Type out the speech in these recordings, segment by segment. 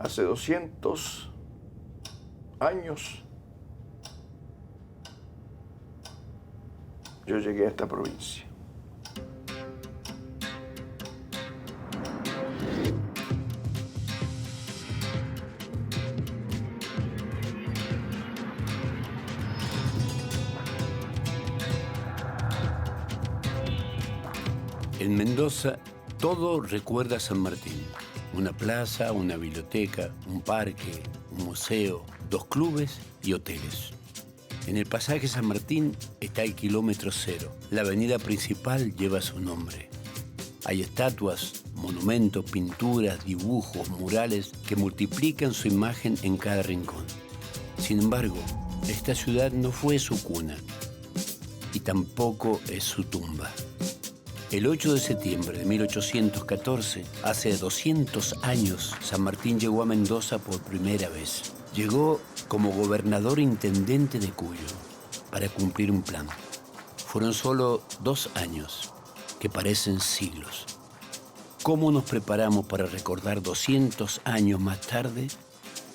hace 200 años, yo llegué a esta provincia. En Mendoza, todo recuerda a San Martín. Una plaza, una biblioteca, un parque, un museo, 2 clubes y hoteles. En el pasaje San Martín está el kilómetro cero. La avenida principal lleva su nombre. Hay estatuas, monumentos, pinturas, dibujos, murales que multiplican su imagen en cada rincón. Sin embargo, esta ciudad no fue su cuna y tampoco es su tumba. El 8 de septiembre de 1814, hace 200 años, San Martín llegó a Mendoza por primera vez. Llegó como gobernador intendente de Cuyo para cumplir un plan. Fueron solo 2 años, que parecen siglos. ¿Cómo nos preparamos para recordar 200 años más tarde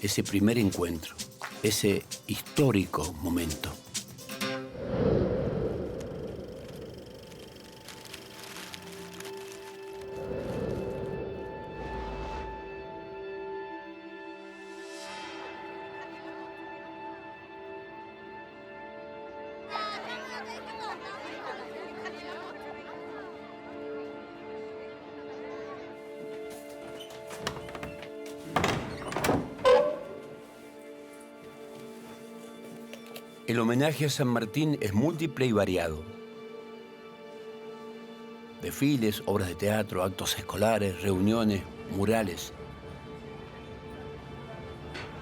ese primer encuentro, ese histórico momento? El homenaje a San Martín es múltiple y variado. Desfiles, obras de teatro, actos escolares, reuniones, murales.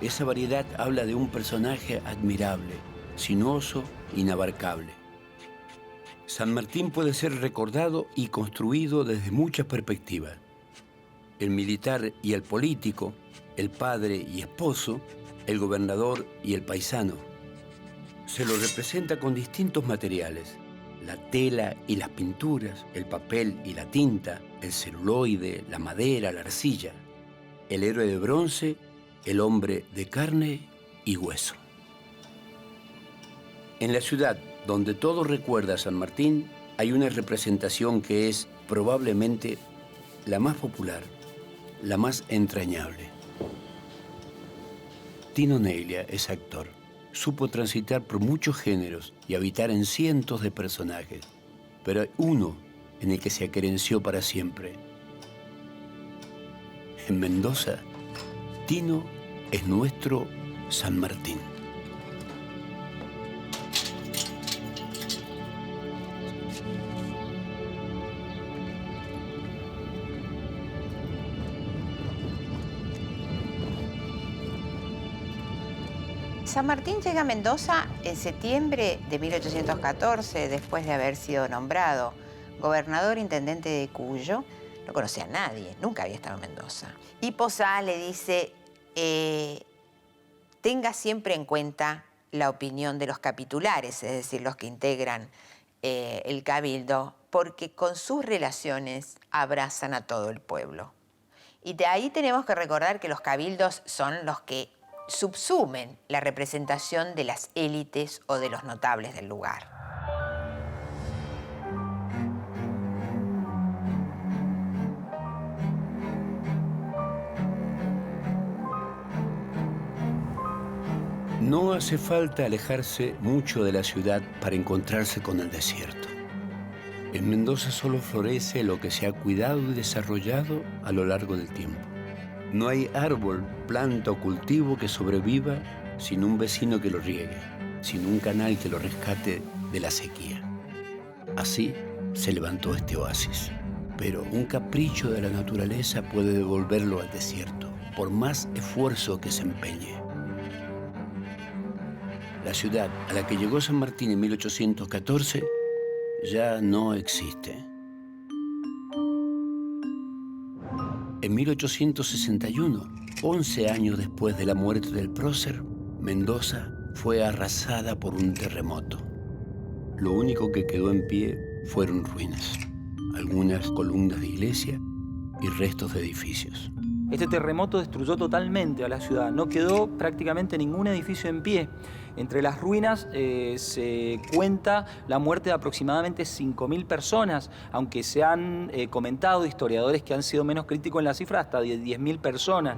Esa variedad habla de un personaje admirable, sinuoso, inabarcable. San Martín puede ser recordado y construido desde muchas perspectivas. El militar y el político, el padre y esposo, el gobernador y el paisano. Se lo representa con distintos materiales: la tela y las pinturas, el papel y la tinta, el celuloide, la madera, la arcilla, el héroe de bronce, el hombre de carne y hueso. En la ciudad donde todo recuerda a San Martín, hay una representación que es probablemente la más popular, la más entrañable. Tino Neglia es actor. Supo transitar por muchos géneros y habitar en cientos de personajes, pero hay uno en el que se aquerenció para siempre. En Mendoza, Tino es nuestro San Martín. San Martín llega a Mendoza en septiembre de 1814, después de haber sido nombrado gobernador intendente de Cuyo. No conocía a nadie, nunca había estado en Mendoza. Y Posada le dice, tenga siempre en cuenta la opinión de los capitulares, es decir, los que integran el cabildo, porque con sus relaciones abrazan a todo el pueblo. Y de ahí tenemos que recordar que los cabildos son los que subsumen la representación de las élites o de los notables del lugar. No hace falta alejarse mucho de la ciudad para encontrarse con el desierto. En Mendoza solo florece lo que se ha cuidado y desarrollado a lo largo del tiempo. No hay árbol, planta o cultivo que sobreviva sin un vecino que lo riegue, sin un canal que lo rescate de la sequía. Así se levantó este oasis. Pero un capricho de la naturaleza puede devolverlo al desierto, por más esfuerzo que se empeñe. La ciudad a la que llegó San Martín en 1814 ya no existe. En 1861, 11 años después de la muerte del prócer, Mendoza fue arrasada por un terremoto. Lo único que quedó en pie fueron ruinas, algunas columnas de iglesia y restos de edificios. Este terremoto destruyó totalmente a la ciudad. No quedó prácticamente ningún edificio en pie. Entre las ruinas se cuenta la muerte de aproximadamente 5.000 personas, aunque se han comentado historiadores que han sido menos críticos en la cifra, hasta de 10.000 personas.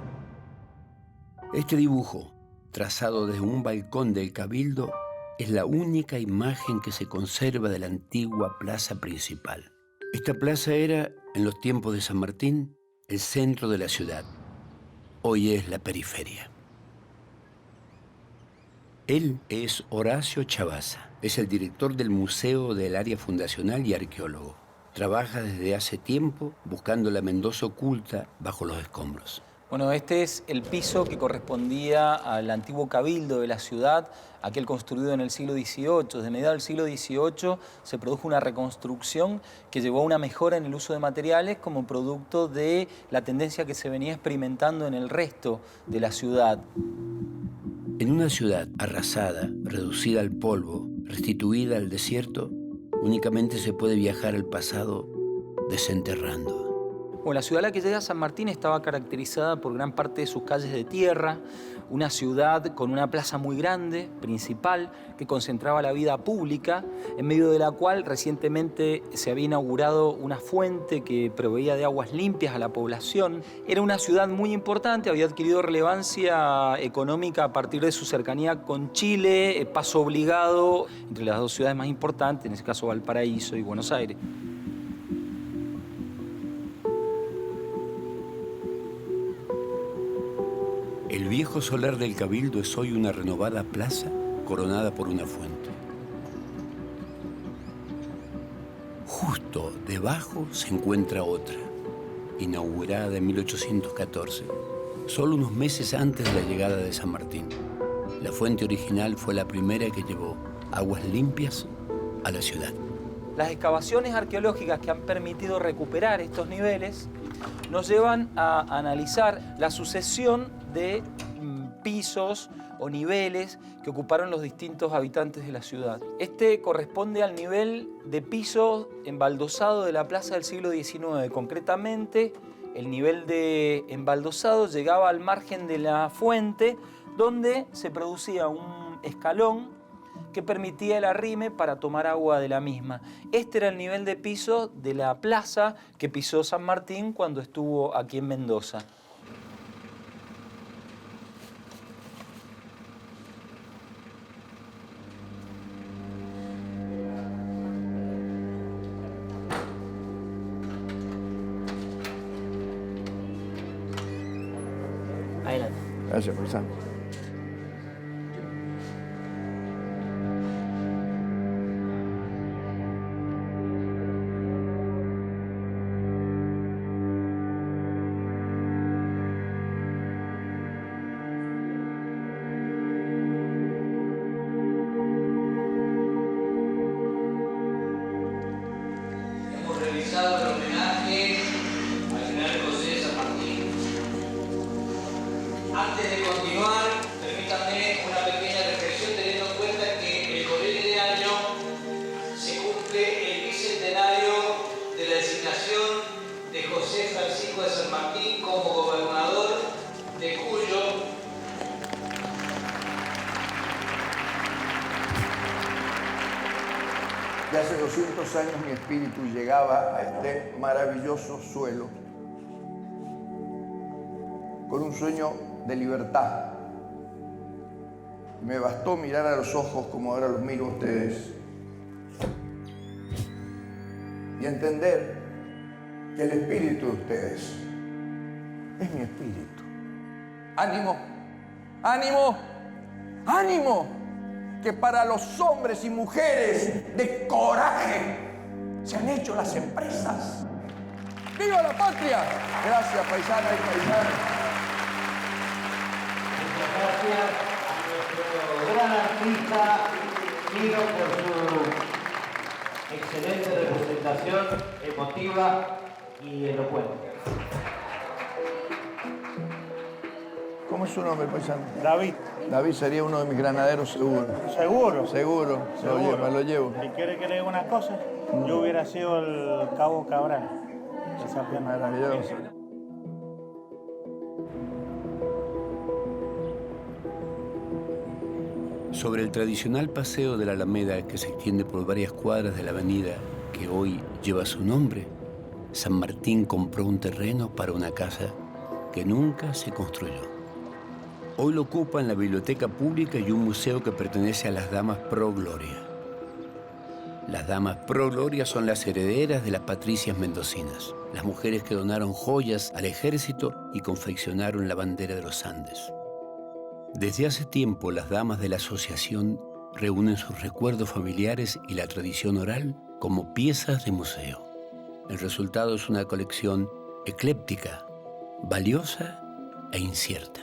Este dibujo, trazado desde un balcón del Cabildo, es la única imagen que se conserva de la antigua plaza principal. Esta plaza era, en los tiempos de San Martín, el centro de la ciudad. Hoy es la periferia. Él es Horacio Chavazza. Es el director del Museo del Área Fundacional y arqueólogo. Trabaja desde hace tiempo buscando la Mendoza oculta bajo los escombros. Bueno, este es el piso que correspondía al antiguo cabildo de la ciudad, aquel construido en el siglo XVIII. Desde mediados del siglo XVIII se produjo una reconstrucción que llevó a una mejora en el uso de materiales como producto de la tendencia que se venía experimentando en el resto de la ciudad. En una ciudad arrasada, reducida al polvo, restituida al desierto, únicamente se puede viajar al pasado desenterrando. Bueno, la ciudad a la que llega San Martín estaba caracterizada por gran parte de sus calles de tierra, una ciudad con una plaza muy grande, principal, que concentraba la vida pública, en medio de la cual recientemente se había inaugurado una fuente que proveía de aguas limpias a la población. Era una ciudad muy importante, había adquirido relevancia económica a partir de su cercanía con Chile, paso obligado entre las dos ciudades más importantes, en ese caso Valparaíso y Buenos Aires. El viejo solar del Cabildo es hoy una renovada plaza coronada por una fuente. Justo debajo se encuentra otra, inaugurada en 1814, solo unos meses antes de la llegada de San Martín. La fuente original fue la primera que llevó aguas limpias a la ciudad. Las excavaciones arqueológicas que han permitido recuperar estos niveles nos llevan a analizar la sucesión de pisos o niveles que ocuparon los distintos habitantes de la ciudad. Este corresponde al nivel de piso embaldosado de la plaza del siglo XIX. Concretamente, el nivel de embaldosado llegaba al margen de la fuente, donde se producía un escalón que permitía el arrime para tomar agua de la misma. Este era el nivel de piso de la plaza que pisó San Martín cuando estuvo aquí en Mendoza. Adelante. Gracias, paisano. Hemos realizado el homenaje al general José San Martín. Antes de continuar, permítanme una pequeña reflexión teniendo en cuenta que el corriente de año se cumple el bicentenario de la designación de José Francisco de San Martín como gobernador de Cuyo. De hace 200 años mi espíritu llegaba a este maravilloso suelo con un sueño de libertad. Me bastó mirar a los ojos como ahora los miro a ustedes y entender que el espíritu de ustedes es mi espíritu. ¡Ánimo! ¡Ánimo! ¡Ánimo! Que para los hombres y mujeres de coraje se han hecho las empresas. ¡Viva la patria! Gracias, paisanas y paisanos. Muchas gracias a nuestro gran artista, Miro, por su excelente representación emotiva y elocuente. ¿Cómo es su nombre, paisano? David, David sería uno de mis granaderos seguro. seguro. Seguro, me lo llevo. Si quiere que le diga una cosa, yo hubiera sido el Cabo Cabral. Esa pierna. Maravilloso. Sobre el tradicional paseo de la Alameda que se extiende por varias cuadras de la avenida que hoy lleva su nombre, San Martín compró un terreno para una casa que nunca se construyó. Hoy lo ocupan la biblioteca pública y un museo que pertenece a las Damas Pro Gloria. Las Damas Pro Gloria son las herederas de las patricias mendocinas, las mujeres que donaron joyas al ejército y confeccionaron la bandera de los Andes. Desde hace tiempo, las damas de la asociación reúnen sus recuerdos familiares y la tradición oral como piezas de museo. El resultado es una colección ecléptica, valiosa e incierta.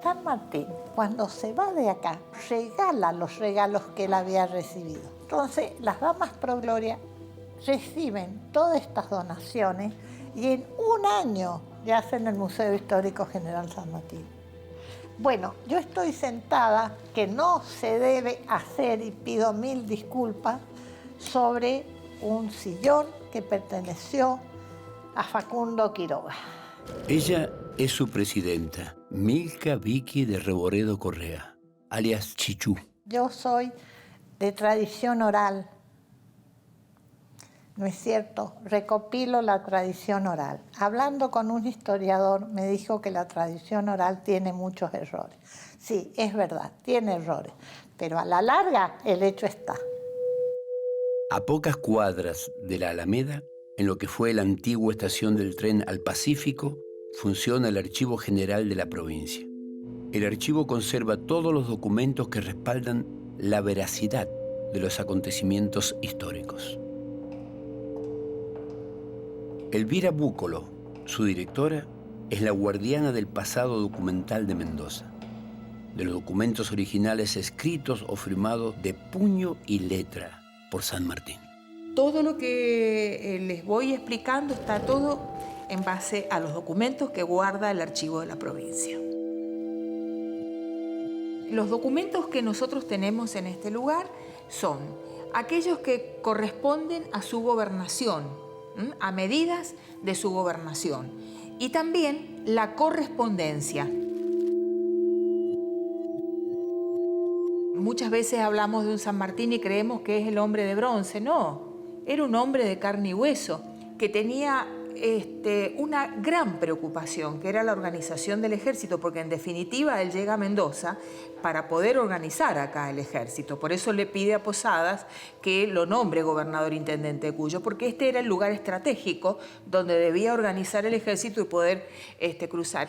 San Martín, cuando se va de acá, regala los regalos que él había recibido. Entonces, las Damas Pro Gloria reciben todas estas donaciones y en un año ya hacen el Museo Histórico General San Martín. Bueno, yo estoy sentada, que no se debe hacer, y pido 1000 disculpas, sobre un sillón que perteneció a Facundo Quiroga. Ella es su presidenta, Milka Vicky de Reboredo Correa, alias Chichú. Yo soy de tradición oral, ¿no es cierto? Recopilo la tradición oral. Hablando con un historiador, me dijo que la tradición oral tiene muchos errores. Sí, es verdad, tiene errores, pero a la larga el hecho está. A pocas cuadras de la Alameda, en lo que fue la antigua estación del tren al Pacífico, funciona el Archivo General de la provincia. El archivo conserva todos los documentos que respaldan la veracidad de los acontecimientos históricos. Elvira Búcolo, su directora, es la guardiana del pasado documental de Mendoza, de los documentos originales escritos o firmados de puño y letra por San Martín. Todo lo que les voy explicando está todo en base a los documentos que guarda el archivo de la provincia. Los documentos que nosotros tenemos en este lugar son aquellos que corresponden a su gobernación, a medidas de su gobernación, y también la correspondencia. Muchas veces hablamos de un San Martín y creemos que es el hombre de bronce. No, era un hombre de carne y hueso que tenía una gran preocupación, que era la organización del ejército, porque en definitiva él llega a Mendoza para poder organizar acá el ejército. Por eso le pide a Posadas que lo nombre gobernador intendente de Cuyo, porque este era el lugar estratégico donde debía organizar el ejército y poder cruzar.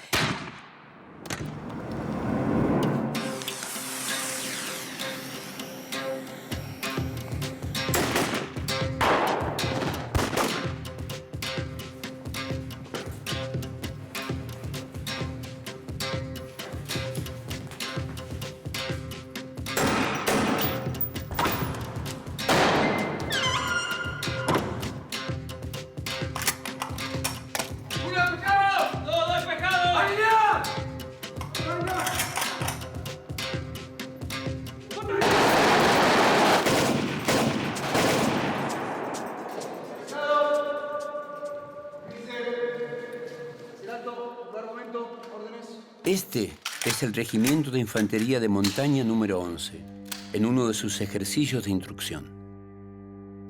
Este es el Regimiento de Infantería de Montaña número 11, en uno de sus ejercicios de instrucción.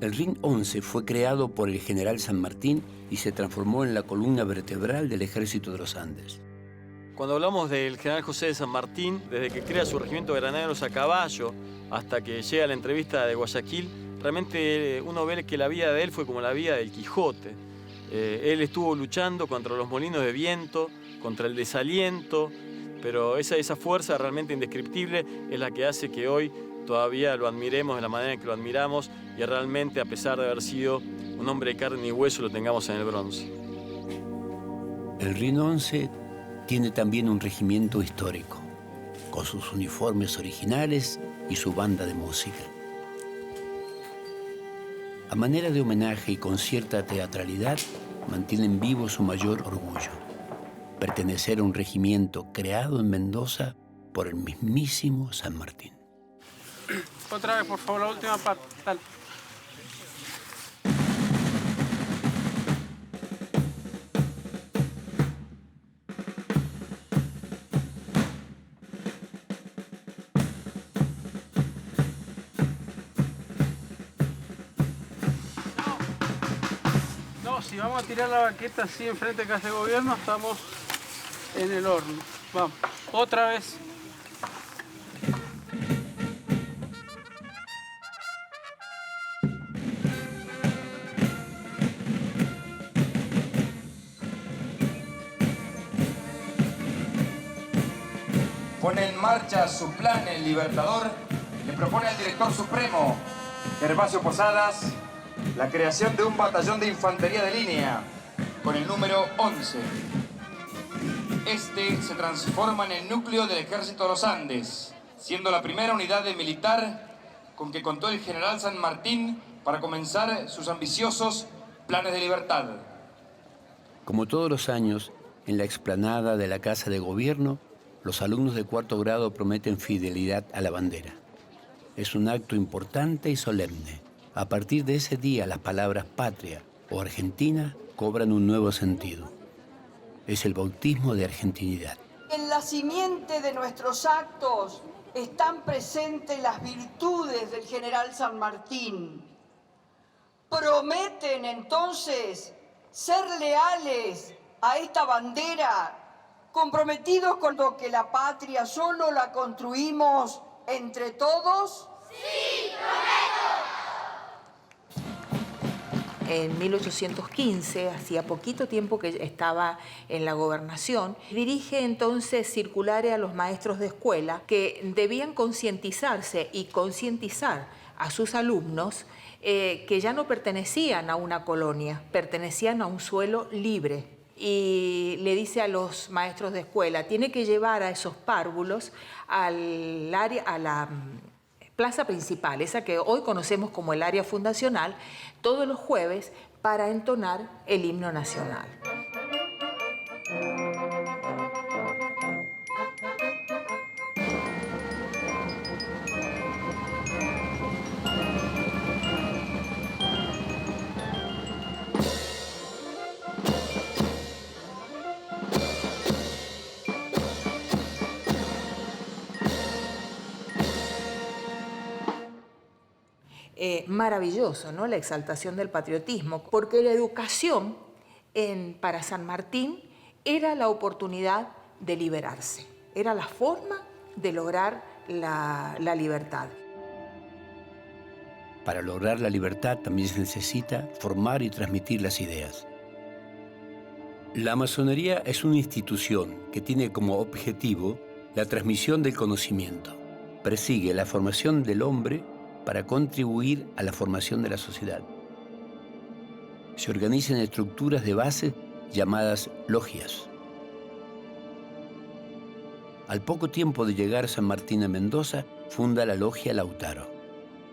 El RIN 11 fue creado por el general San Martín y se transformó en la columna vertebral del Ejército de los Andes. Cuando hablamos del general José de San Martín, desde que crea su regimiento de granaderos a caballo hasta que llega a la entrevista de Guayaquil, realmente uno ve que la vida de él fue como la vida del Quijote. Él estuvo luchando contra los molinos de viento, contra el desaliento, pero esa fuerza realmente indescriptible es la que hace que hoy todavía lo admiremos de la manera en que lo admiramos y realmente, a pesar de haber sido un hombre de carne y hueso, lo tengamos en el bronce. El RIN 11 tiene también un regimiento histórico, con sus uniformes originales y su banda de música. A manera de homenaje y con cierta teatralidad, mantienen vivo su mayor orgullo: pertenecer a un regimiento creado en Mendoza por el mismísimo San Martín. Otra vez, por favor, la última parte. Dale. si vamos a tirar la baqueta así enfrente de Casa de Gobierno, estamos en el horno. Vamos, otra vez. Pone en marcha su plan el Libertador, le propone al director supremo, Gervasio Posadas, la creación de un batallón de infantería de línea, con el número 11. Este se transforma en el núcleo del Ejército de los Andes, siendo la primera unidad militar con que contó el general San Martín para comenzar sus ambiciosos planes de libertad. Como todos los años, en la explanada de la Casa de Gobierno, los alumnos de cuarto grado prometen fidelidad a la bandera. Es un acto importante y solemne. A partir de ese día, las palabras patria o argentina cobran un nuevo sentido. Es el bautismo de argentinidad. En la simiente de nuestros actos están presentes las virtudes del general San Martín. Prometen entonces ser leales a esta bandera, comprometidos con lo que la patria solo la construimos entre todos. ¡Sí, prometo! En 1815, hacía poquito tiempo que estaba en la gobernación, dirige entonces circulares a los maestros de escuela que debían concientizarse y concientizar a sus alumnos que ya no pertenecían a una colonia, pertenecían a un suelo libre. Y le dice a los maestros de escuela, tiene que llevar a esos párvulos al área, a la plaza principal, esa que hoy conocemos como el área fundacional, todos los jueves para entonar el himno nacional. Maravilloso, ¿no? La exaltación del patriotismo, porque la educación para San Martín era la oportunidad de liberarse, era la forma de lograr la libertad. Para lograr la libertad también se necesita formar y transmitir las ideas. La masonería es una institución que tiene como objetivo la transmisión del conocimiento. Persigue la formación del hombre para contribuir a la formación de la sociedad. Se organizan estructuras de base llamadas logias. Al poco tiempo de llegar San Martín a Mendoza, funda la logia Lautaro,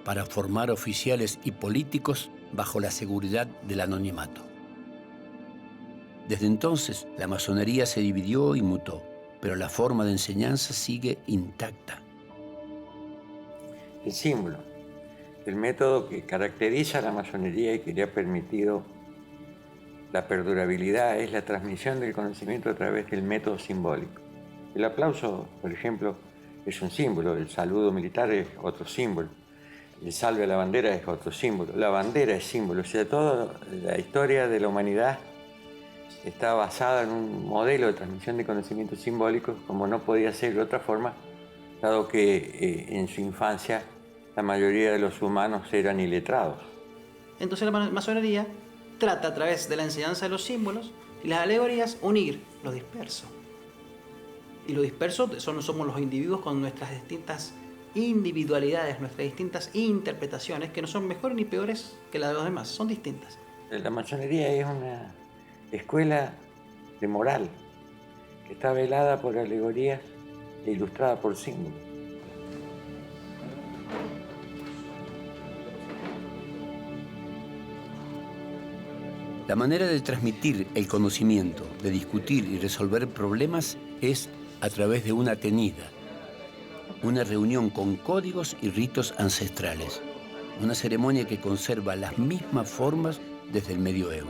para formar oficiales y políticos bajo la seguridad del anonimato. Desde entonces, la masonería se dividió y mutó, pero la forma de enseñanza sigue intacta. El símbolo, el método que caracteriza a la masonería y que le ha permitido la perdurabilidad, es la transmisión del conocimiento a través del método simbólico. El aplauso, por ejemplo, es un símbolo, el saludo militar es otro símbolo, el salve a la bandera es otro símbolo, la bandera es símbolo, o sea, toda la historia de la humanidad está basada en un modelo de transmisión de conocimientos simbólicos, como no podía ser de otra forma, dado que en su infancia la mayoría de los humanos eran iletrados. Entonces la masonería trata a través de la enseñanza de los símbolos y las alegorías unir lo disperso. Y lo disperso somos los individuos con nuestras distintas individualidades, nuestras distintas interpretaciones, que no son mejores ni peores que las de los demás, son distintas. La masonería es una escuela de moral que está velada por alegorías e ilustrada por símbolos. La manera de transmitir el conocimiento, de discutir y resolver problemas es a través de una tenida, una reunión con códigos y ritos ancestrales, una ceremonia que conserva las mismas formas desde el medioevo.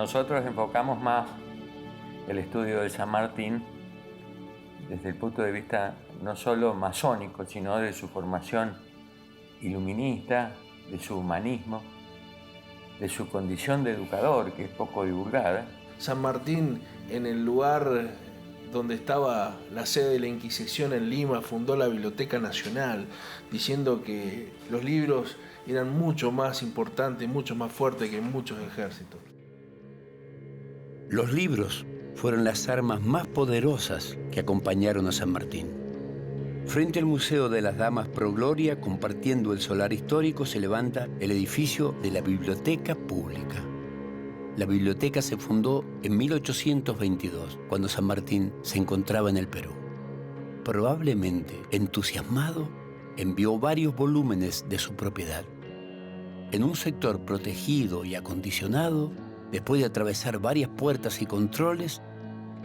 Nosotros enfocamos más el estudio del San Martín desde el punto de vista no solo masónico, sino de su formación iluminista, de su humanismo, de su condición de educador, que es poco divulgada. San Martín, en el lugar donde estaba la sede de la Inquisición en Lima, fundó la Biblioteca Nacional, diciendo que los libros eran mucho más importantes, mucho más fuertes que muchos ejércitos. Los libros fueron las armas más poderosas que acompañaron a San Martín. Frente al Museo de las Damas Pro Gloria, compartiendo el solar histórico, se levanta el edificio de la Biblioteca Pública. La biblioteca se fundó en 1822, cuando San Martín se encontraba en el Perú. Probablemente, entusiasmado, envió varios volúmenes de su propiedad. En un sector protegido y acondicionado, después de atravesar varias puertas y controles,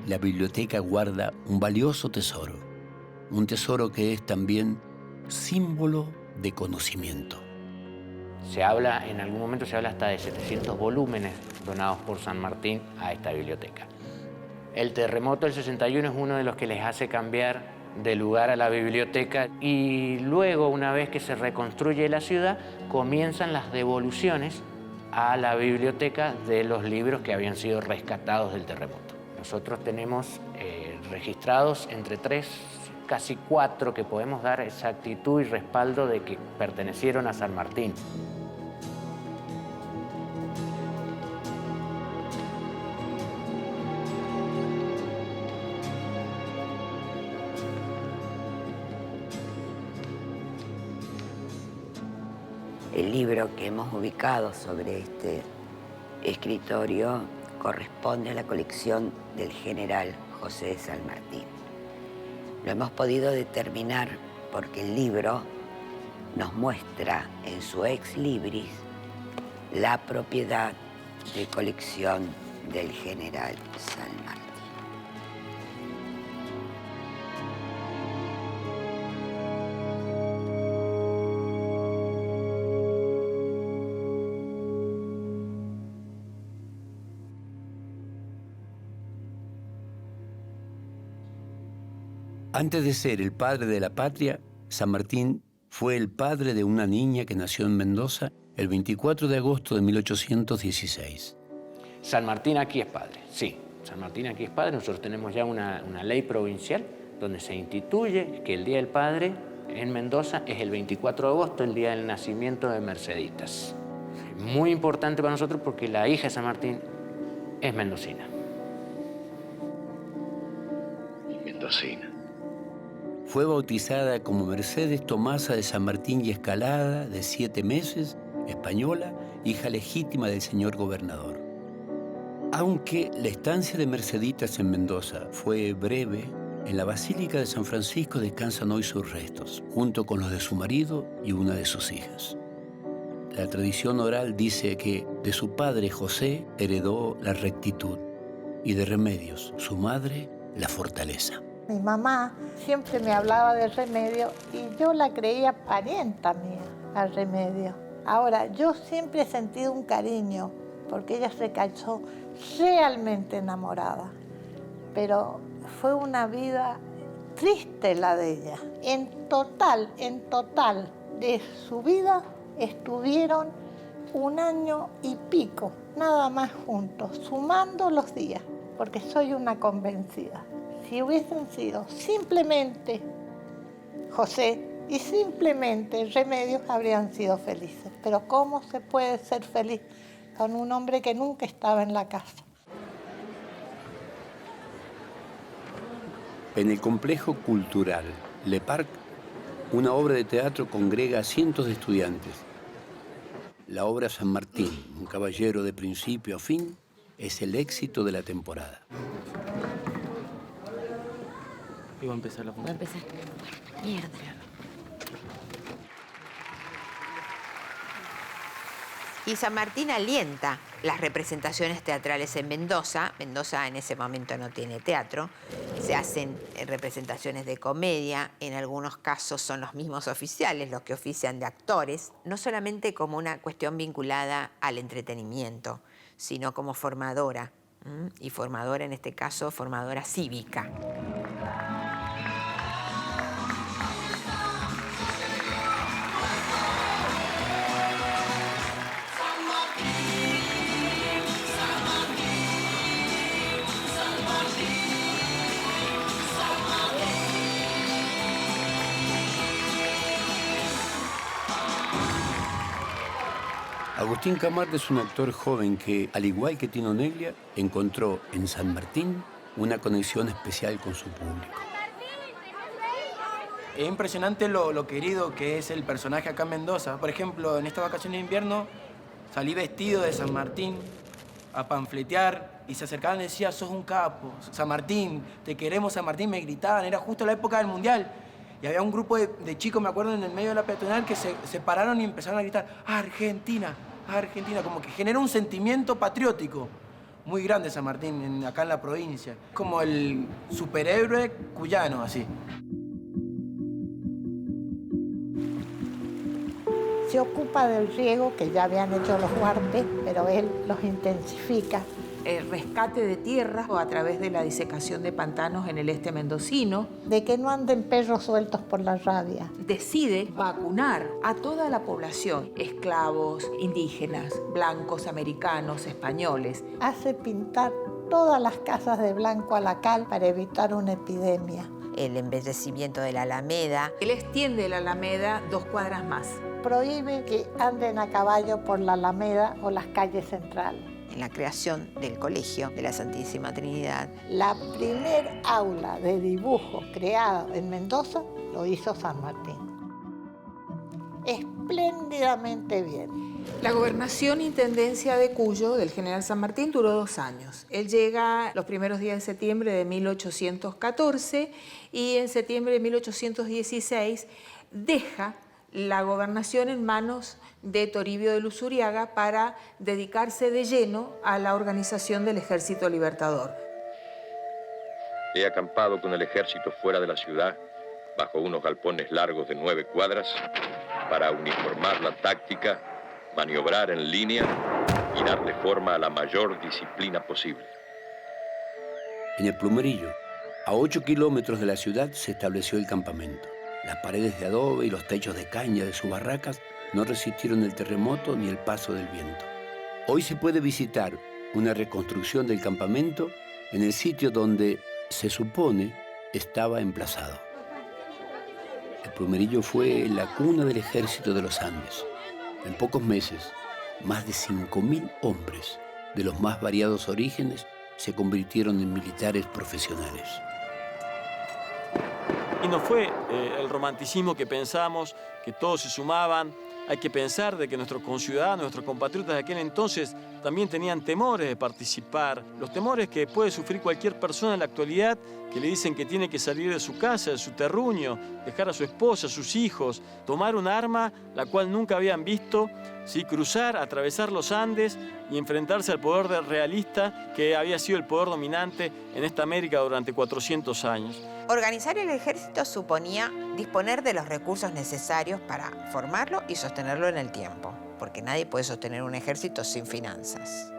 la biblioteca guarda un valioso tesoro. Un tesoro que es también símbolo de conocimiento. En algún momento se habla hasta de 700 volúmenes donados por San Martín a esta biblioteca. El terremoto del 61 es uno de los que les hace cambiar de lugar a la biblioteca y luego, una vez que se reconstruye la ciudad, comienzan las devoluciones a la biblioteca de los libros que habían sido rescatados del terremoto. Nosotros tenemos registrados entre 3, casi 4, que podemos dar exactitud y respaldo de que pertenecieron a San Martín. El libro que hemos ubicado sobre este escritorio corresponde a la colección del general José de San Martín. Lo hemos podido determinar porque el libro nos muestra en su ex libris la propiedad de colección del general San Martín. Antes de ser el padre de la patria, San Martín fue el padre de una niña que nació en Mendoza el 24 de agosto de 1816. San Martín aquí es padre, sí. San Martín aquí es padre. Nosotros tenemos ya una ley provincial donde se instituye que el Día del Padre en Mendoza es el 24 de agosto, el día del nacimiento de Merceditas. Muy importante para nosotros porque la hija de San Martín es mendocina. Mendocina. Fue bautizada como Mercedes Tomasa de San Martín y Escalada, de 7 meses, española, hija legítima del señor gobernador. Aunque la estancia de Merceditas en Mendoza fue breve, en la Basílica de San Francisco descansan hoy sus restos, junto con los de su marido y una de sus hijas. La tradición oral dice que de su padre José heredó la rectitud y de Remedios, su madre, la fortaleza. Mi mamá siempre me hablaba de Remedio y yo la creía parienta mía, a Remedio. Ahora, yo siempre he sentido un cariño porque ella se casó realmente enamorada, pero fue una vida triste la de ella. En total de su vida estuvieron 1 año y pico, nada más juntos, sumando los días, porque soy una convencida. Si hubiesen sido simplemente José y simplemente Remedios, habrían sido felices. Pero ¿cómo se puede ser feliz con un hombre que nunca estaba en la casa? En el complejo cultural Le Parc, una obra de teatro congrega a cientos de estudiantes. La obra San Martín, un caballero de principio a fin, es el éxito de la temporada. Y va a empezar la función. Va a empezar. Mierda. Y San Martín alienta las representaciones teatrales en Mendoza. Mendoza en ese momento no tiene teatro. Se hacen representaciones de comedia. En algunos casos son los mismos oficiales los que ofician de actores. No solamente como una cuestión vinculada al entretenimiento, sino como formadora, y formadora en este caso, formadora cívica. Agustín Camart es un actor joven que, al igual que Tino Neglia, encontró en San Martín una conexión especial con su público. Es impresionante lo querido que es el personaje acá en Mendoza. Por ejemplo, en esta vacación de invierno salí vestido de San Martín a panfletear y se acercaban y decían, sos un capo, San Martín, te queremos San Martín, me gritaban. Era justo la época del Mundial. Y había un grupo de chicos, me acuerdo, en el medio de la peatonal que se pararon y empezaron a gritar, Argentina, Argentina, como que genera un sentimiento patriótico muy grande San Martín, acá en la provincia. Como el superhéroe cuyano, así. Se ocupa del riego, que ya habían hecho los huarpes, pero él los intensifica. El rescate de tierras a través de la disecación de pantanos en el este mendocino. De que no anden perros sueltos por la rabia. Decide vacunar a toda la población, esclavos, indígenas, blancos, americanos, españoles. Hace pintar todas las casas de blanco a la cal para evitar una epidemia. El embellecimiento de la Alameda. Él extiende la Alameda 2 cuadras más. Prohíbe que anden a caballo por la Alameda o las calles centrales. En la creación del Colegio de la Santísima Trinidad. La primer aula de dibujo creada en Mendoza lo hizo San Martín. Espléndidamente bien. La gobernación e intendencia de Cuyo del general San Martín duró 2 años. Él llega los primeros días de septiembre de 1814 y en septiembre de 1816 deja la gobernación en manos de Toribio de Luzuriaga para dedicarse de lleno a la organización del Ejército Libertador. He acampado con el ejército fuera de la ciudad, bajo unos galpones largos de 9 cuadras, para uniformar la táctica, maniobrar en línea y darle forma a la mayor disciplina posible. En el Plumerillo, a 8 kilómetros de la ciudad, se estableció el campamento. Las paredes de adobe y los techos de caña de sus barracas no resistieron el terremoto ni el paso del viento. Hoy se puede visitar una reconstrucción del campamento en el sitio donde se supone estaba emplazado. El Plumerillo fue la cuna del ejército de los Andes. En pocos meses, más de 5.000 hombres de los más variados orígenes se convirtieron en militares profesionales. Y no fue el romanticismo que pensamos, que todos se sumaban. Hay que pensar de que nuestros conciudadanos, nuestros compatriotas de aquel entonces también tenían temores de participar. Los temores que puede sufrir cualquier persona en la actualidad, que le dicen que tiene que salir de su casa, de su terruño, dejar a su esposa, a sus hijos, tomar un arma la cual nunca habían visto, ¿sí? Cruzar, atravesar los Andes y enfrentarse al poder realista que había sido el poder dominante en esta América durante 400 años. Organizar el ejército suponía disponer de los recursos necesarios para formarlo y sostenerlo en el tiempo, porque nadie puede sostener un ejército sin finanzas.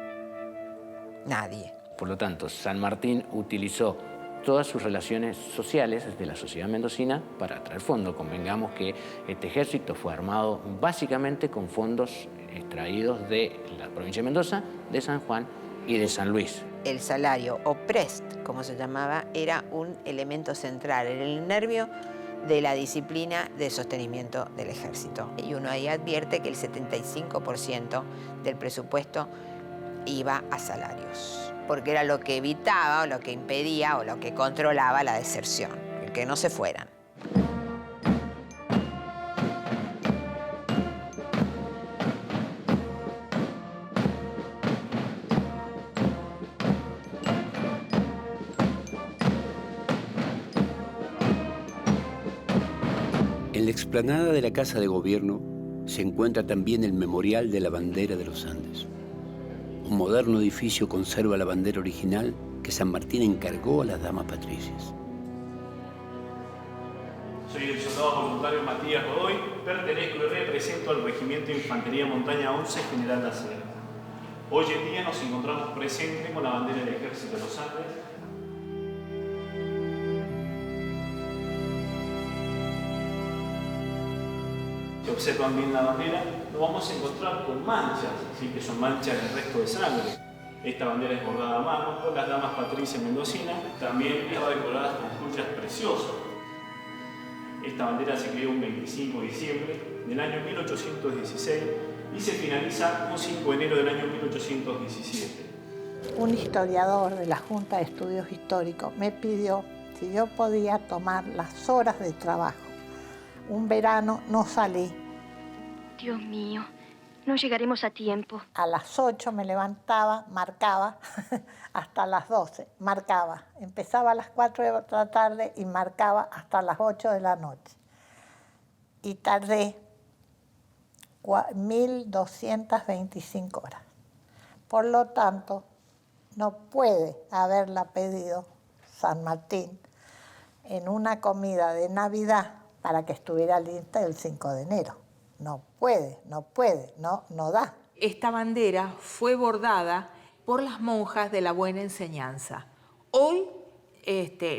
Nadie. Por lo tanto, San Martín utilizó todas sus relaciones sociales de la sociedad mendocina para traer fondos. Convengamos que este ejército fue armado básicamente con fondos extraídos de la provincia de Mendoza, de San Juan y de San Luis. El salario, o prest, como se llamaba, era un elemento central, era el nervio de la disciplina de sostenimiento del ejército. Y uno ahí advierte que el 75% del presupuesto iba a salarios, porque era lo que evitaba, o lo que impedía, o lo que controlaba la deserción, el que no se fueran. En la explanada de la Casa de Gobierno se encuentra también el Memorial de la Bandera de los Andes. Un moderno edificio conserva la bandera original que San Martín encargó a las damas patricias. Soy el soldado voluntario Matías Godoy, pertenezco y represento al Regimiento de Infantería Montaña 11 General Lacera. Hoy en día nos encontramos presentes con la bandera del Ejército de los Andes. Si observan bien la bandera, nos vamos a encontrar con manchas, ¿sí? Que son manchas del resto de sangre. Esta bandera es bordada a mano por las damas patricias mendocinas, también estaba decorada con joyas preciosas. Esta bandera se creó un 25 de diciembre del año 1816 y se finaliza un 5 de enero del año 1817. Un historiador de la Junta de Estudios Históricos me pidió si yo podía tomar las horas de trabajo. Un verano no salí. Dios mío, no llegaremos a tiempo. A las 8 me levantaba, marcaba, hasta las 12, marcaba. Empezaba a las 4 de la tarde y marcaba hasta las 8 de la noche. Y tardé 1.225 horas. Por lo tanto, no puede haberla pedido San Martín en una comida de Navidad para que estuviera lista el 5 de enero. No puede, no da. Esta bandera fue bordada por las monjas de la Buena Enseñanza. Hoy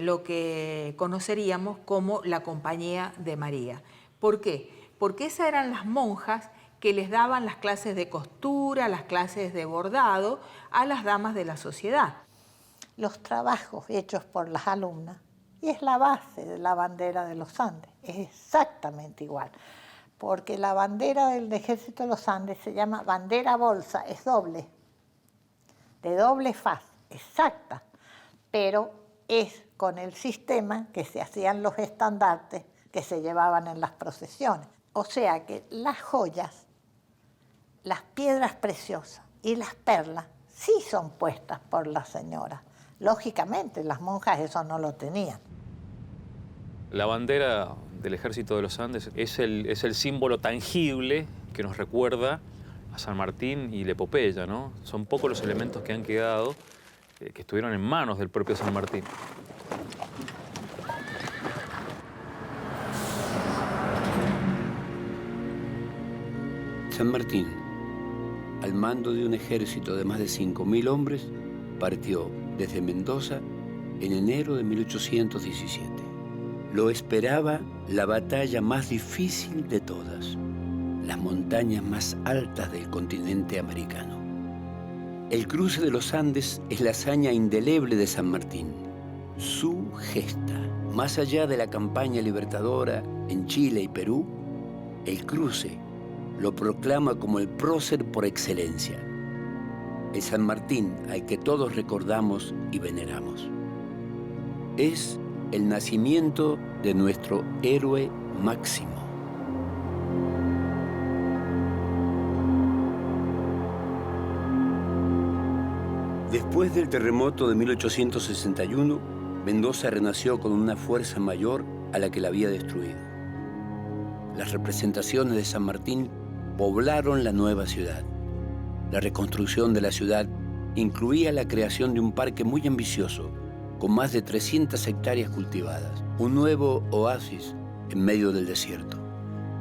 lo que conoceríamos como la Compañía de María. ¿Por qué? Porque esas eran las monjas que les daban las clases de costura, las clases de bordado a las damas de la sociedad. Los trabajos hechos por las alumnas, y es la base de la bandera de los Andes, es exactamente igual. Porque la bandera del Ejército de los Andes se llama bandera bolsa, es doble, de doble faz, exacta, pero es con el sistema que se hacían los estandartes que se llevaban en las procesiones. O sea que las joyas, las piedras preciosas y las perlas sí son puestas por las señoras. Lógicamente, las monjas eso no lo tenían. La bandera del Ejército de los Andes es el símbolo tangible que nos recuerda a San Martín y la epopeya, ¿no? Son pocos los elementos que han quedado, que estuvieron en manos del propio San Martín. San Martín, al mando de un ejército de más de 5.000 hombres, partió desde Mendoza en enero de 1817. Lo esperaba la batalla más difícil de todas, las montañas más altas del continente americano. El cruce de los Andes es la hazaña indeleble de San Martín, su gesta. Más allá de la campaña libertadora en Chile y Perú, el cruce lo proclama como el prócer por excelencia, el San Martín al que todos recordamos y veneramos. Es el nacimiento de nuestro héroe máximo. Después del terremoto de 1861, Mendoza renació con una fuerza mayor a la que la había destruido. Las representaciones de San Martín poblaron la nueva ciudad. La reconstrucción de la ciudad incluía la creación de un parque muy ambicioso, con más de 300 hectáreas cultivadas, un nuevo oasis en medio del desierto,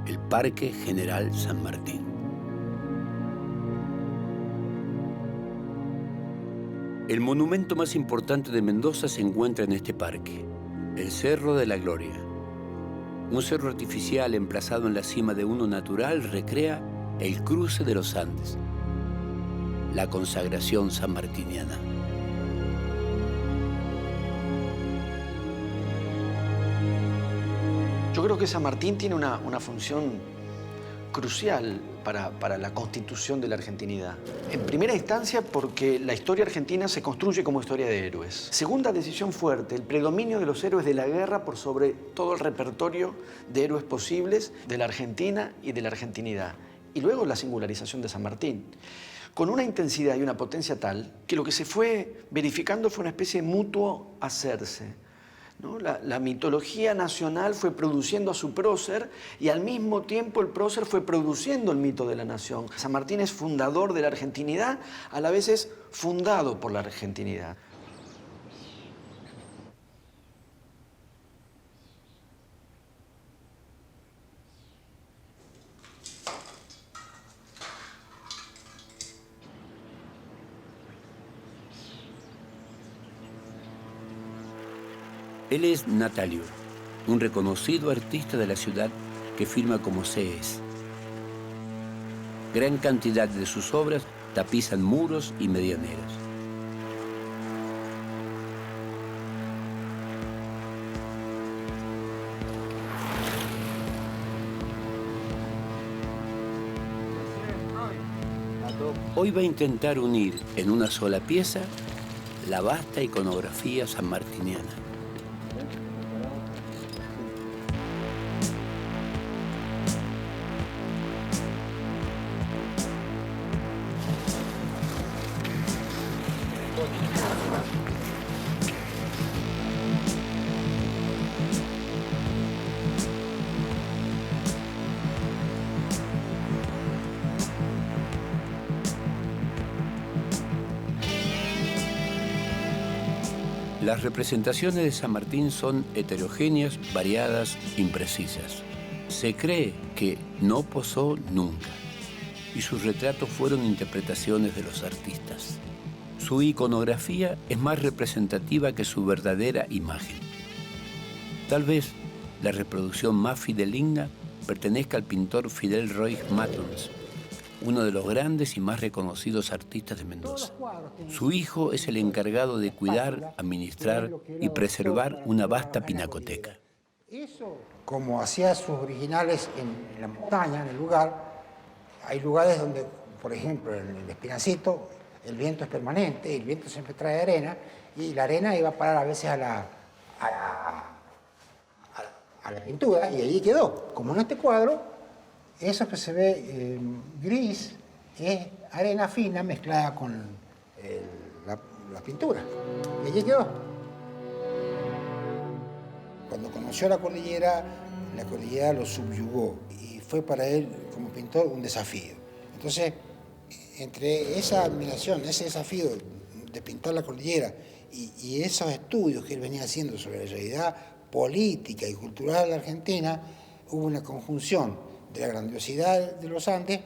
el Parque General San Martín. El monumento más importante de Mendoza se encuentra en este parque, el Cerro de la Gloria. Un cerro artificial emplazado en la cima de uno natural recrea el cruce de los Andes, la consagración sanmartiniana. Yo creo que San Martín tiene una función crucial para la constitución de la argentinidad. En primera instancia, porque la historia argentina se construye como historia de héroes. Segunda decisión fuerte, el predominio de los héroes de la guerra por sobre todo el repertorio de héroes posibles de la Argentina y de la argentinidad. Y luego la singularización de San Martín, con una intensidad y una potencia tal que lo que se fue verificando fue una especie de mutuo hacerse, ¿no? La mitología nacional fue produciendo a su prócer y al mismo tiempo el prócer fue produciendo el mito de la nación. San Martín es fundador de la argentinidad, a la vez es fundado por la argentinidad. Él es Natalio, un reconocido artista de la ciudad que firma como C.S. Gran cantidad de sus obras tapizan muros y medianeras. Hoy va a intentar unir en una sola pieza la vasta iconografía sanmartiniana. Las representaciones de San Martín son heterogéneas, variadas, imprecisas. Se cree que no posó nunca y sus retratos fueron interpretaciones de los artistas. Su iconografía es más representativa que su verdadera imagen. Tal vez la reproducción más fidedigna pertenezca al pintor Fidel Roig Matons, uno de los grandes y más reconocidos artistas de Mendoza. Su hijo es el encargado de cuidar, administrar y preservar una vasta pinacoteca. Como hacía sus originales en la montaña, en el lugar, hay lugares donde, por ejemplo, en el Espinancito, el viento es permanente, el viento siempre trae arena, y la arena iba a parar a veces a la pintura, y allí quedó. Como en este cuadro, eso que se ve gris es arena fina mezclada con la pintura. Y allí quedó. Cuando conoció la cordillera lo subyugó y fue para él como pintor un desafío. Entonces, entre esa admiración, ese desafío de pintar la cordillera y esos estudios que él venía haciendo sobre la realidad política y cultural de la Argentina, hubo una conjunción de la grandiosidad de los Andes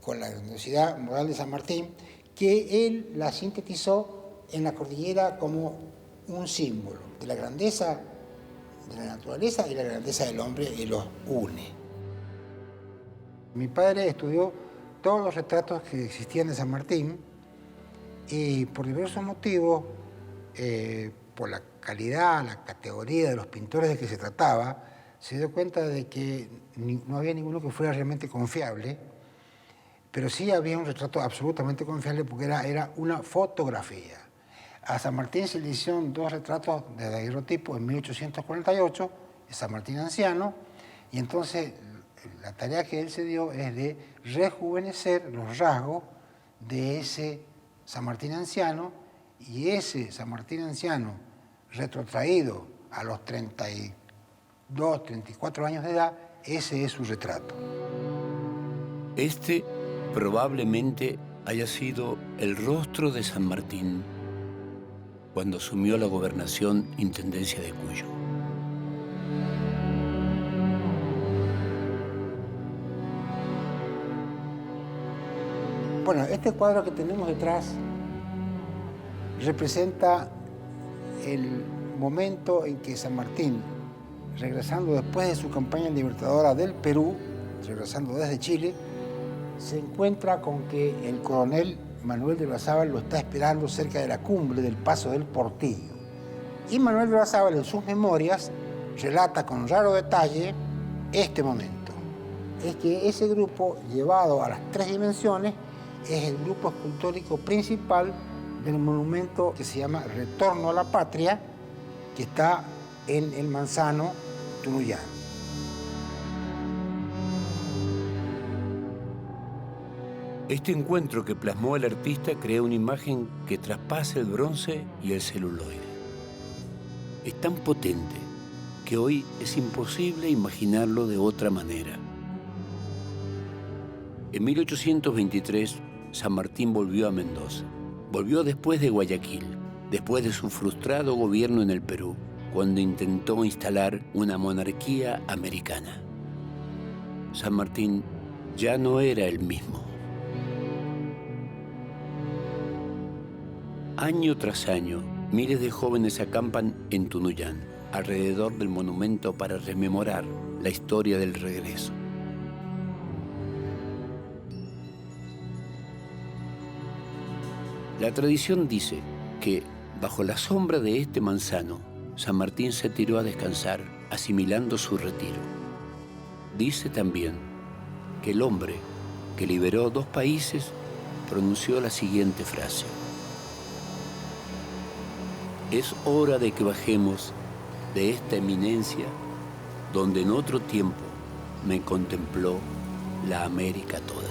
con la grandiosidad moral de San Martín, que él la sintetizó en la cordillera como un símbolo de la grandeza de la naturaleza y la grandeza del hombre, y los une. Mi padre estudió todos los retratos que existían de San Martín y por diversos motivos, por la calidad, la categoría de los pintores de que se trataba, se dio cuenta de que no había ninguno que fuera realmente confiable, pero sí había un retrato absolutamente confiable porque era una fotografía. A San Martín se le hicieron 2 retratos de daguerrotipo en 1848, de San Martín anciano, y entonces la tarea que él se dio es de rejuvenecer los rasgos de ese San Martín anciano, y ese San Martín anciano retrotraído a los 32, 34 años de edad, ese es su retrato. Este probablemente haya sido el rostro de San Martín cuando asumió la gobernación Intendencia de Cuyo. Bueno, este cuadro que tenemos detrás representa el momento en que San Martín, regresando después de su campaña libertadora del Perú, regresando desde Chile, se encuentra con que el coronel Manuel de Olazábal lo está esperando cerca de la cumbre del Paso del Portillo. Y Manuel de Olazábal, en sus memorias, relata con raro detalle este momento. Es que ese grupo, llevado a las 3 dimensiones, es el grupo escultórico principal del monumento que se llama Retorno a la Patria, que está en el Manzano, Tunuyán. Este encuentro que plasmó el artista crea una imagen que traspasa el bronce y el celuloide. Es tan potente que hoy es imposible imaginarlo de otra manera. En 1823, San Martín volvió a Mendoza. Volvió después de Guayaquil, después de su frustrado gobierno en el Perú, cuando intentó instalar una monarquía americana. San Martín ya no era el mismo. Año tras año, miles de jóvenes acampan en Tunuyán. alrededor del monumento para rememorar la historia del regreso. La tradición dice que bajo la sombra de este manzano, San Martín se tiró a descansar, asimilando su retiro. Dice también que el hombre que liberó 2 países pronunció la siguiente frase: es hora de que bajemos de esta eminencia donde en otro tiempo me contempló la América toda.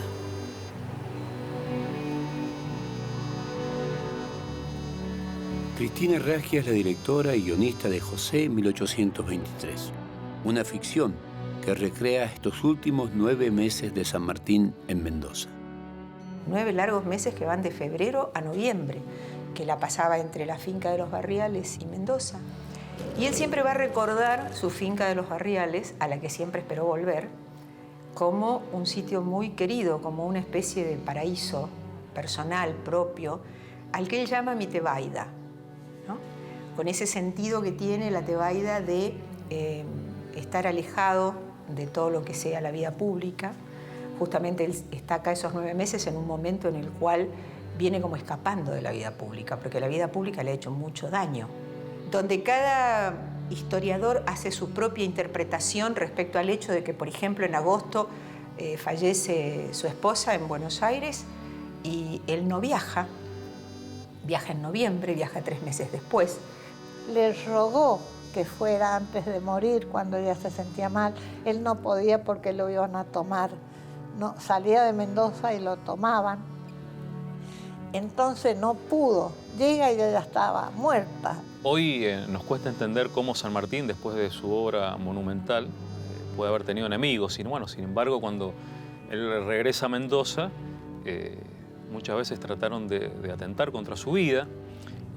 Cristina Raggia es la directora y guionista de José 1823, una ficción que recrea estos últimos 9 meses de San Martín en Mendoza. 9 largos meses que van de febrero a noviembre, que la pasaba entre la finca de los Barriales y Mendoza. Y él siempre va a recordar su finca de los Barriales, a la que siempre esperó volver, como un sitio muy querido, como una especie de paraíso personal, propio, al que él llama mi Tebaida, ¿no? Con ese sentido que tiene la Tebaida de estar alejado de todo lo que sea la vida pública. Justamente él está acá esos 9 meses en un momento en el cual viene como escapando de la vida pública, porque la vida pública le ha hecho mucho daño. Donde cada historiador hace su propia interpretación respecto al hecho de que, por ejemplo, en agosto fallece su esposa en Buenos Aires y él no viaja, viaja en noviembre, viaja 3 meses después. Le rogó que fuera antes de morir, cuando ella se sentía mal. Él no podía porque lo iban a tomar. No, salía de Mendoza y lo tomaban. Entonces no pudo. Llega y ella estaba muerta. Hoy nos cuesta entender cómo San Martín, después de su obra monumental, puede haber tenido enemigos. Y bueno, sin embargo, cuando él regresa a Mendoza, muchas veces trataron de atentar contra su vida.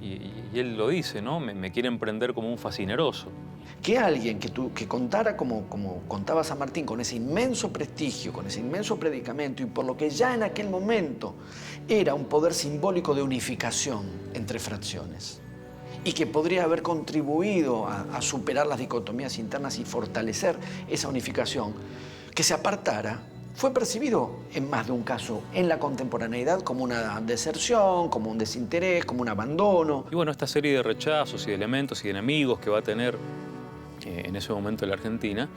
Y él lo dice, ¿no? Me quieren prender como un fascineroso. Que alguien que contara como contaba San Martín, con ese inmenso prestigio, con ese inmenso predicamento, y por lo que ya en aquel momento era un poder simbólico de unificación entre fracciones, y que podría haber contribuido a superar las dicotomías internas y fortalecer esa unificación, que se apartara, fue percibido en más de un caso en la contemporaneidad como una deserción, como un desinterés, como un abandono. Y bueno, esta serie de rechazos y de elementos y de enemigos que va a tener en ese momento la Argentina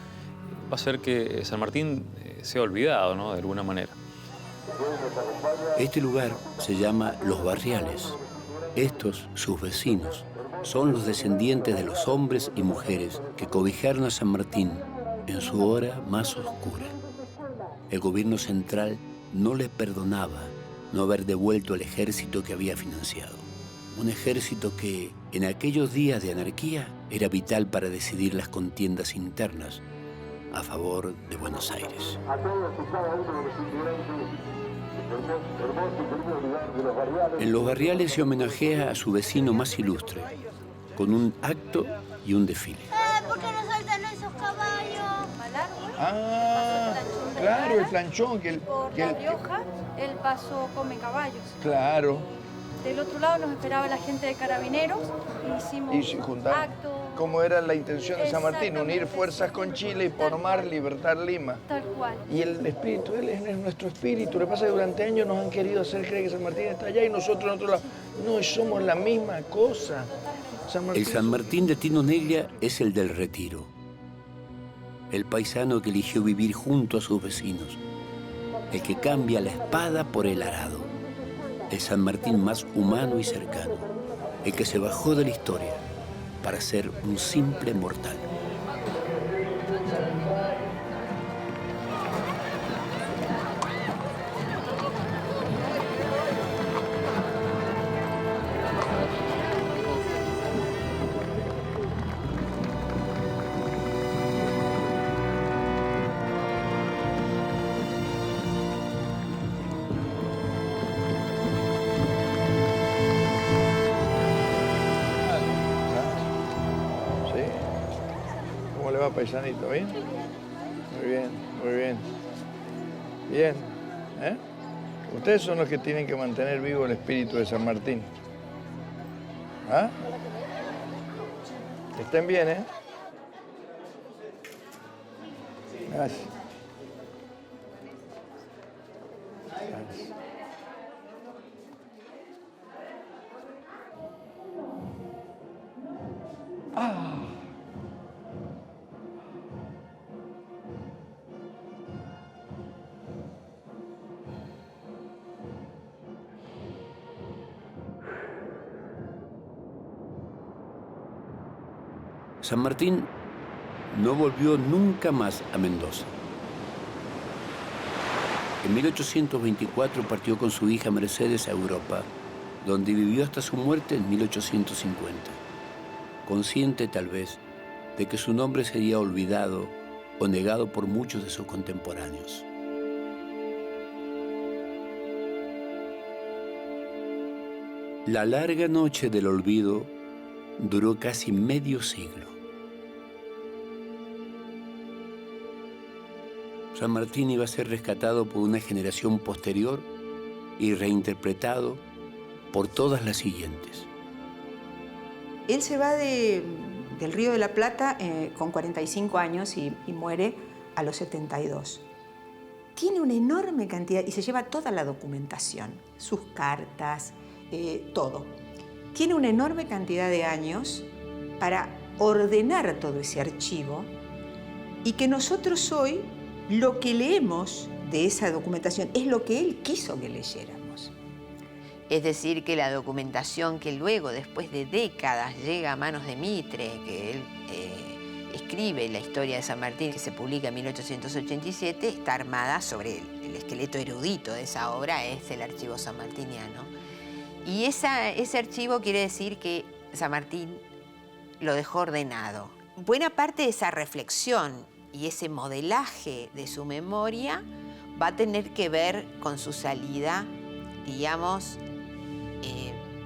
va a hacer que San Martín sea olvidado, ¿no? De alguna manera. Este lugar se llama Los Barriales. Estos, sus vecinos, son los descendientes de los hombres y mujeres que cobijaron a San Martín en su hora más oscura. El gobierno central no le perdonaba no haber devuelto el ejército que había financiado. Un ejército que, en aquellos días de anarquía, era vital para decidir las contiendas internas a favor de Buenos Aires. En Los Barriales se homenajea a su vecino más ilustre, con un acto y un desfile. ¿Por qué no saltan esos caballos? Ah, claro, el planchón. Por La Rioja, el paso come caballos. Claro. Del otro lado nos esperaba la gente de Carabineros y hicimos actos. ¿Cómo era la intención de San Martín? Unir fuerzas con Chile y por mar libertar Lima. Tal cual. Y el espíritu, él es nuestro espíritu. Lo que pasa es que durante años nos han querido hacer creer que San Martín está allá y nosotros en otro lado. No, somos la misma cosa. El San Martín de Tino Neglia es el del retiro. El paisano que eligió vivir junto a sus vecinos. El que cambia la espada por el arado. El San Martín más humano y cercano. El que se bajó de la historia para ser un simple mortal. Paisanito, ¿bien? Muy bien, muy bien. Bien, ¿eh? Ustedes son los que tienen que mantener vivo el espíritu de San Martín. ¿Ah? Que estén bien, ¿eh? Gracias. Gracias. San Martín no volvió nunca más a Mendoza. En 1824 partió con su hija Mercedes a Europa, donde vivió hasta su muerte en 1850, consciente tal vez de que su nombre sería olvidado o negado por muchos de sus contemporáneos. La larga noche del olvido duró casi medio siglo. San Martín iba a ser rescatado por una generación posterior y reinterpretado por todas las siguientes. Él se va del Río de la Plata con 45 años y muere a los 72. Tiene una enorme cantidad y se lleva toda la documentación, sus cartas, todo. Tiene una enorme cantidad de años para ordenar todo ese archivo y que nosotros hoy lo que leemos de esa documentación es lo que él quiso que leyéramos. Es decir, que la documentación que luego, después de décadas, llega a manos de Mitre, que él escribe la historia de San Martín, que se publica en 1887, está armada sobre el esqueleto erudito de esa obra, es el archivo sanmartiniano. Y ese archivo quiere decir que San Martín lo dejó ordenado. Buena parte de esa reflexión y ese modelaje de su memoria va a tener que ver con su salida, digamos,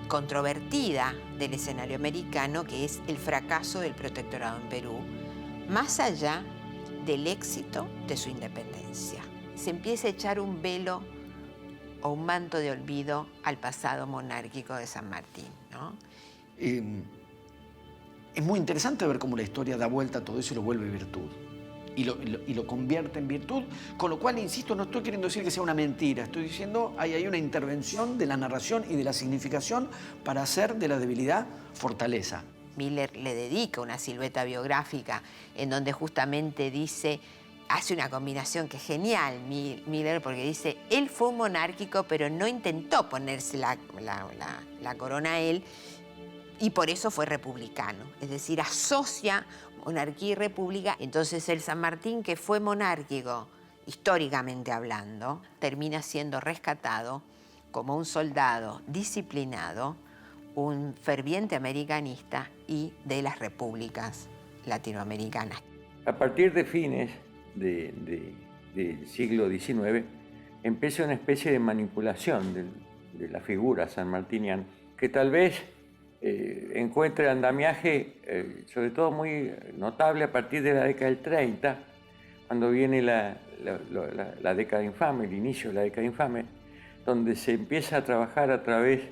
controvertida del escenario americano, que es el fracaso del protectorado en Perú, más allá del éxito de su independencia. Se empieza a echar un velo o un manto de olvido al pasado monárquico de San Martín, ¿no? Es muy interesante ver cómo la historia da vuelta a todo eso y lo vuelve virtud. Y lo convierte en virtud, con lo cual, insisto, no estoy queriendo decir que sea una mentira, estoy diciendo que hay una intervención de la narración y de la significación para hacer de la debilidad fortaleza. Miller le dedica una silueta biográfica en donde justamente dice, hace una combinación que es genial, Miller, porque dice, él fue un monárquico, pero no intentó ponerse la corona a él, y por eso fue republicano. Es decir, asocia monarquía y república. Entonces el San Martín, que fue monárquico, históricamente hablando, termina siendo rescatado como un soldado disciplinado, un ferviente americanista y de las repúblicas latinoamericanas. A partir de fines del siglo XIX, empieza una especie de manipulación de la figura sanmartiniana, que tal vez encuentre andamiaje, sobre todo muy notable a partir de la década del 30, cuando viene la década infame, el inicio de la década infame, donde se empieza a trabajar a través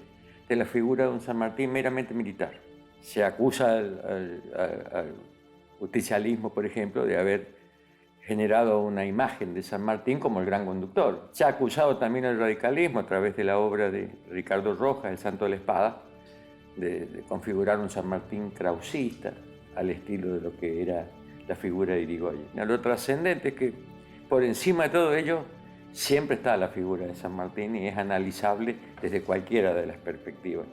de la figura de un San Martín meramente militar. Se acusa al justicialismo, por ejemplo, de haber generado una imagen de San Martín como el gran conductor. Se ha acusado también al radicalismo a través de la obra de Ricardo Rojas, El Santo de la Espada, de configurar un San Martín krausista al estilo de lo que era la figura de Irigoyen. Lo trascendente es que por encima de todo ello siempre está la figura de San Martín y es analizable desde cualquiera de las perspectivas.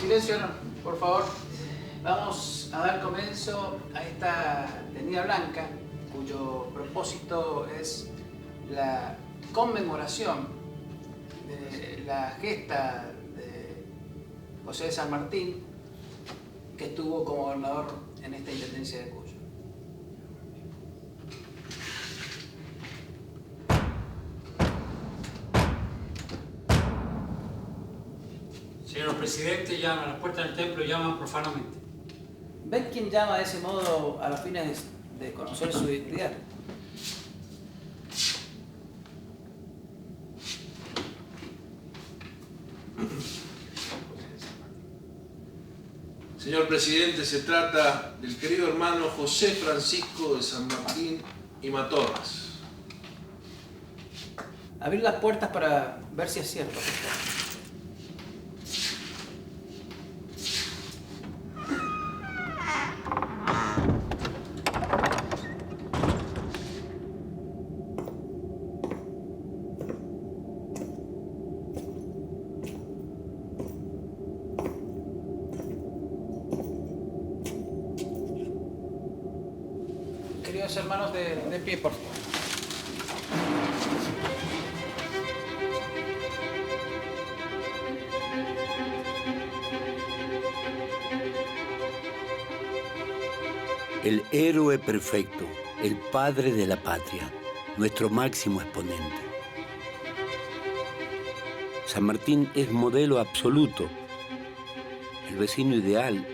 Silencio, por favor. Vamos a dar comienzo a esta tenida blanca, cuyo propósito es la conmemoración de la gesta de José de San Martín, que estuvo como gobernador en esta intendencia de Cuyo. presidente llama a las puertas del templo, llaman profanamente. ¿Ven quién llama de ese modo a los fines de conocer su identidad? Señor presidente, se trata del querido hermano José Francisco de San Martín y Matorras. Abrir las puertas para ver si es cierto, por favor. Queridos hermanos, de pie, por favor. El héroe perfecto, el padre de la patria, nuestro máximo exponente. San Martín es modelo absoluto, el vecino ideal,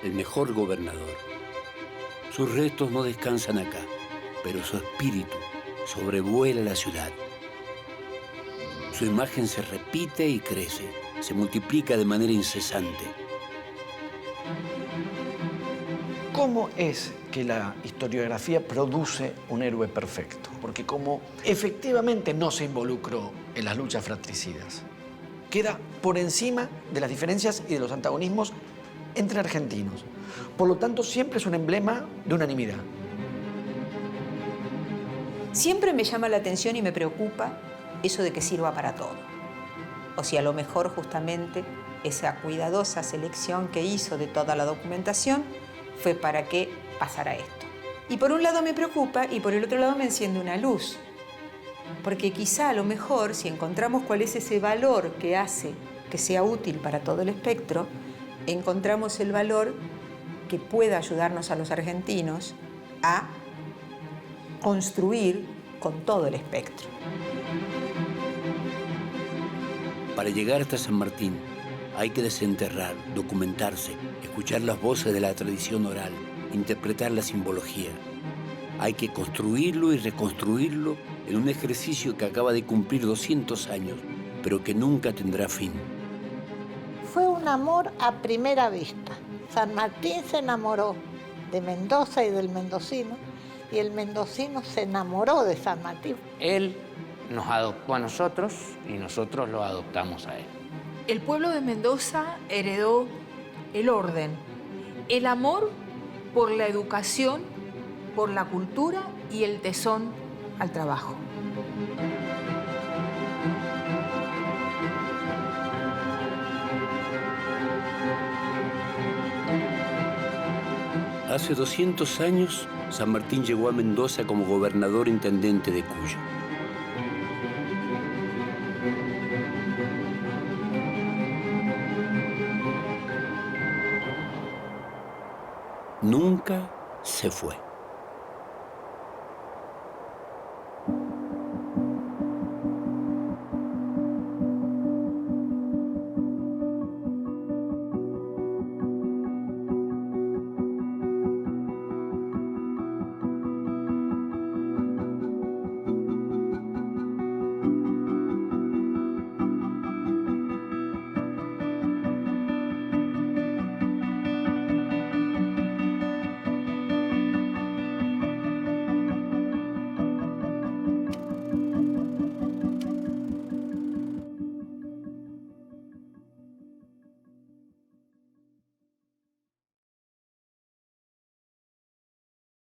el mejor gobernador. Sus restos no descansan acá, pero su espíritu sobrevuela la ciudad. Su imagen se repite y crece, se multiplica de manera incesante. ¿Cómo es que la historiografía produce un héroe perfecto? Porque como efectivamente no se involucró en las luchas fratricidas, queda por encima de las diferencias y de los antagonismos entre argentinos. Por lo tanto, siempre es un emblema de unanimidad. Siempre me llama la atención y me preocupa eso de que sirva para todo. O sea, a lo mejor justamente esa cuidadosa selección que hizo de toda la documentación fue para que pasara esto. Y por un lado me preocupa y por el otro lado me enciende una luz. Porque quizá a lo mejor si encontramos cuál es ese valor que hace que sea útil para todo el espectro, encontramos el valor que pueda ayudarnos a los argentinos a construir con todo el espectro. Para llegar hasta San Martín hay que desenterrar, documentarse, escuchar las voces de la tradición oral, interpretar la simbología. Hay que construirlo y reconstruirlo en un ejercicio que acaba de cumplir 200 años, pero que nunca tendrá fin. Fue un amor a primera vista. San Martín se enamoró de Mendoza y del mendocino, y el mendocino se enamoró de San Martín. Él nos adoptó a nosotros y nosotros lo adoptamos a él. El pueblo de Mendoza heredó el orden, el amor por la educación, por la cultura y el tesón al trabajo. Hace 200 años, San Martín llegó a Mendoza como gobernador intendente de Cuyo. Nunca se fue.